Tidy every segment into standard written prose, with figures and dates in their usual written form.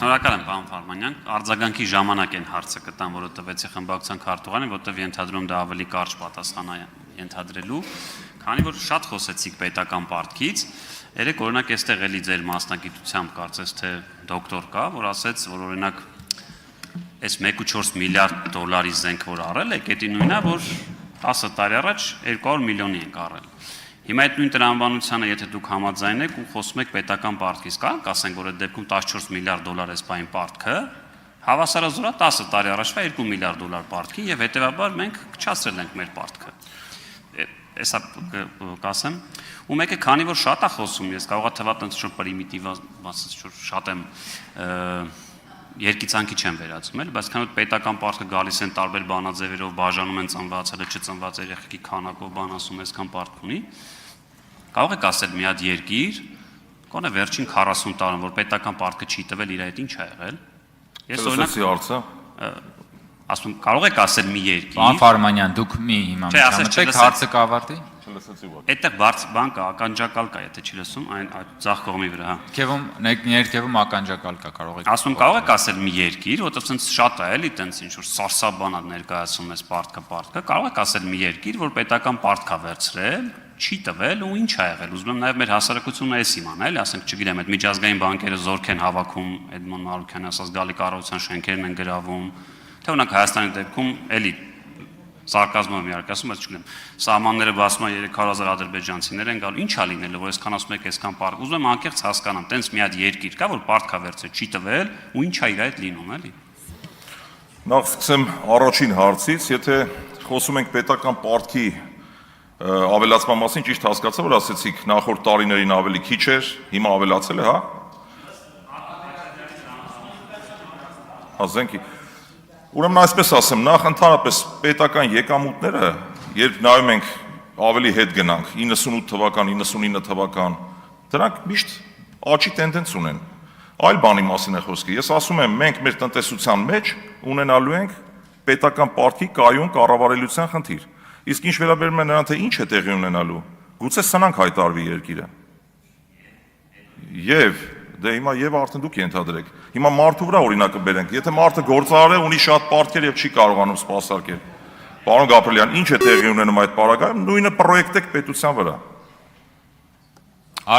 Շնորհակալ եմ, պարոն Ֆարմանյան, արձագանքի ժամանակ են հարցը կտան, որը տվեցի խմբակցության քարտուղարին, որտեղ ենթադրում դա ավելի կարճ պատասխան է ենթադրելու, քանի որ շատ խոսեցիք պետական պարտքից, երեք օրինակ այստեղ էլի ձեր մասնագիտությամբ կարծես թե դոկտոր կա, որ ասեց, որ օրինակ այս 1.4 միլիարդ դոլարի զենք որ առել է, դա նույնն է, որ 10 տարի առաջ 200 միլիոնի ենք առել։ Հիմա այդ նույն տրամաբանությանը, եթե դուք համաձայն եք ու խոսում եք պետական պարտքից, ասենք, որ այդ դեպքում 14 միլիարդ դոլար էս բային պարտքը, հավասարազորա 10 տարի առաջվա 2 միլիարդ դոլար պարտքի եւ հետեւաբար մենք քչացրել ենք մեր պարտքը։ Էսա կասեմ, ու մեկը քանի որ շատ է խոսում, ես կարող է թվա տենց շուտ պրիմիտիվ, ասած շատ եմ երկիցանքի չեմ վերածում էլ, բայց քանի որ պետական պարտքը գալիս են տարբեր բանաձևերով, բաժանում են ծնված, հələ չծնված երեխեքի քանակով բան ասում, այսքան պարտք ունի, կարող եք ասել մի հատ երկիր, կոնե վերջին 40 տարում, որ պետական պարտքը չի տվել, իր հետ ինչ ա եղել։ Ես օրինակ ասում կարող եք ասել մի երկիր։ Պարոն Ֆարմանյան, դուք մի հիմա միջամտեք, հարցը կավարտի։ Այդտեղ բարձ բան կա, ականջակալ կա, եթե չի լսում, այն ձախ կողմի վրա։ Քևում ներքևում ականջակալ կա, կարող եք։ Ասում կարող եք ասել մի երկիր, որտեղ ցենց շատ է, էլի, տենց ինչ որ սարսաբան է ներկայացում այս պարտքը, կարող եք ասել մի երկիր, որ պետական պարտք է վերցրել, չի տվել ու ինչ ա եղել։ Ուզում եմ նաև մեր հասարակությունը էս իմանա, էլի, ասենք, չգիտեմ, այդ միջազգային բանկերը զորք են հավաքում, Էդմոն Մարուքյանը ասած գալի կառավարության շենքերն են գրավում, թե օրինակ Հայաստանի դեպքում էլի սարկազմով իհարկե ասում, բայց չգիտեմ, սահմանները բացում է 300,000 ադրբեջանցիներ են գալու, ինչ ա լինելու, որ այսքան ասում եք, այսքան պարտք, ուզում եմ անկեղծ հասկանամ, տենց մի հատ երկիր կա, որ պարտք ա վերցրել, չի տվել ու ինչ ա իր այդ լինում, էլի։ Նախ սկսեմ առաջին հարցից, եթե խոսում ենք պետական պարտքի ավելացման մասին, ճիշտ հասկացա, որ ասեցիք նախորդ տարիներին ավելի քիչ էր, հիմա ավելացել է, հա։ Զենքի։ Ուրեմն այսպես ասեմ, նախ ընդհանրապես պետական եկամուտները, երբ նայում ենք ավելի հետ գնանք 98 թվական, 99 թվական, դրանք միշտ աճի տենդենց ունեն։ Այլ բանի մասին է խոսքը։ Ես ասում եմ, մենք մեր տնտեսության մեջ ունենալու ենք պետական պարտքի կայուն կառավարելիության խնդիր։ Իսկ ինչ վերաբերում է նրան, թե ինչ է տեղի ունենալու, գուցե սնանք հայտարարվի երկիրը։ Եվ դե հիմա եւ արդեն դուք ենթադրեք։ Հիմա մարդու վրա օրինակը բերենք։ Եթե մարդը գործարար է, ունի շատ պարտքեր եւ չի կարողանում սպասարկել։ Պարոն Գաբրելյան, ինչ է տեղի ունենում այդ պարագայում, նույնը պրոյեկտ եք պետության վրա։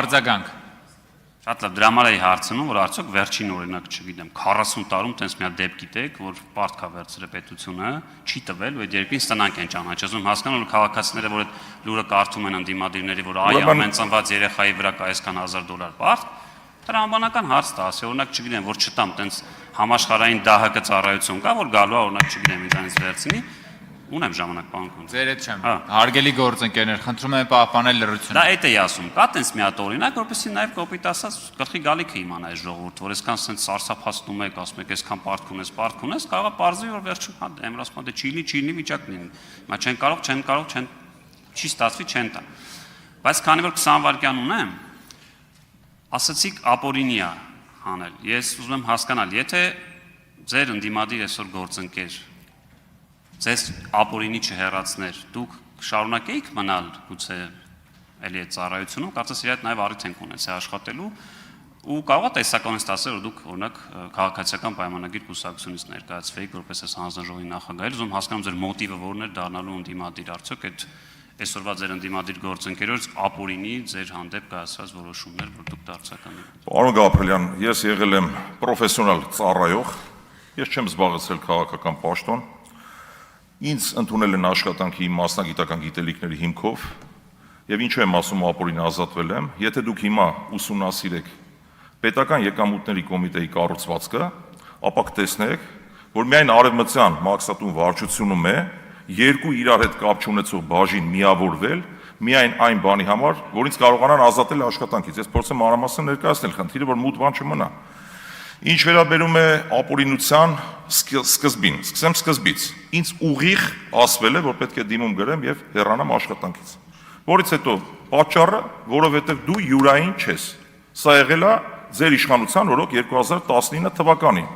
Արձագանք։ Շատ լավ, դրա համար էի հարցնում, որ արդյոք վերջին օրինակ, չգիտեմ, 40 տարում տենց մի հատ դեպք գիտեք, որ պարտք ա վերցրել պետությունը, չի տվել, ու այդ երկրին սնանկ են ճանաչում, հասկանալ քաղաքացիները, որ այդ լուրը կարդում են ընդդիմադիրների, որ այ ամեն ծնված երեխայի վրա կա այսքան $1000 պարտ, տրամաբանական հարց տա, ասի, օրինակ, չգիտեմ, որ չտամ տենց համաշխարհային ԴՀԿ ծառայություն կա, որ գալու է, օրինակ, չգիտեմ, ինձանից վերցնի, ունեմ ժամանակ, պարոն Քունձ։ Ձեր հետ չեմ։ Հարգելի գործընկերներ, խնդրում եմ պահպանել լռությունը։ Դա էդ էի ասում, կա տենց մի հատ օրինակ, որպեսզի նաև կոպիտ ասած գլխի գալիքը իմանա այս ժողովուրդ, որ այսքան սենց սարսափացնում եք, ասում եք, այսքան պարտք ունես, կարող է պարզվի, որ վերջում հա Էմրասման դե չիլի վիճակն είναι։ Հիմա չեն կարող, չի ստացվի, չեն տա։ Բայց քանի որ 20 վայրկյան ունեմ, ասացիք ապօրինի է հանել։ Ես ուզում եմ հասկանալ, եթե ձեր ընդդիմադիր այսօր գործընկեր ձեզ ապօրինի չհեռացներ, դուք շարունակեիք մնալ գուցե էլի այդ ծառայությունում, կարծես իր հետ նաև առիթ ենք ունեցել աշխատելու ու կարող է տեսականից ասել, որ դուք օրինակ քաղաքացիական պայմանագիր կուսակցությունից ներկայացվեիք որպես այս հանձնաժողովի նախագահ, ուզում հասկանամ ձեր մոտիվը որն էր դառնալու ընդդիմադիր, արդյոք այդ այսօրվա ձեր ընդդիմադիր գործընկերոջ ապօրինի ձեր հանդեպ կայացված որոշումներ, որ դուք դարձական եք։ Պարոն Գաբրելյան, ես եղել եմ պրոֆեսիոնալ ծառայող, ես չեմ զբաղեցրել քաղաքական պաշտոն, ինձ ընդունել են աշխատանքի մասնագիտական գիտելիքների հիմքով եւ ինչու եմ ասում ապօրինի ազատվել եմ, եթե դուք հիմա ուսումնասիրեք պետական եկամուտների կոմիտեի կառուցվածքը, ապա կտեսնեք, որ միայն արևմտյան մաքսատուն վարչությունում է երկու իրար հետ կապ չունեցող բաժին միավորվել միայն այն բանի համար, որից կարողանան ազատել աշխատանքից։ Ես փորձեմ մանրամասն ներկայացնել խնդիրը, որ մութ բան չմնա։ Ինչ վերաբերում է ապօրինության սկզբին, սկսեմ սկզբից։ Ինձ ուղիղ ասվել է, որ պետք է դիմում գրեմ եւ հեռանամ աշխատանքից։ Որից հետո պատճառը, որովհետեւ դու յուրային չես։ Սա եղել է ձեր իշխանության օրոք 2019 թվականին։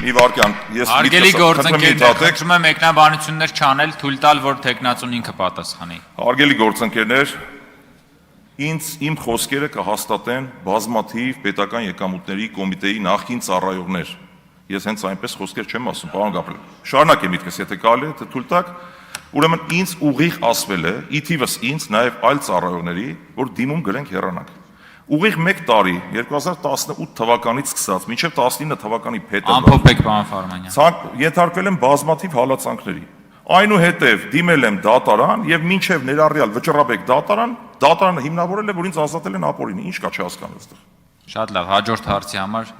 Մի վարքյան, ես Հարգելի գործընկերներ, խնդրում եմ մեկնաբանություններ չանել, թույլ տալ, որ տեխնացուն ինքը պատասխանի։ Հարգելի գործընկերներ, իմ խոսքերը կհաստատեն բազմաթիվ պետական եկամուտների կոմիտեի նախկին ծառայողներ։ Ես հենց այնպես խոսքեր չեմ ասում, պարոն Գաբրել։ Շարունակեմ միտքս, եթե կարելի է, թույլ տաք։ Ուրեմն ինձ ուղիղ ասվել է, ի թիվս ինձ, նաև այլ ծառայողների, որ դիմում գրենք հեռանանք։ Ուղիղ 1 տարի 2018 թվականից սկսած մինչև 19 թվականի փետրվար Ամփոփեք, պարոն Ֆարմանյան։ Ենթարկվել եմ բազմաթիվ հալածանքների։ Այնուհետև դիմել եմ դատարան եւ մինչև ներառյալ վճռաբեկ դատարանը հիմնավորել է, որ ինձ ազատել են ապօրինի, ինչ կա չհասկանում այստեղ։ Շատ լավ, հաջորդ հարցի համար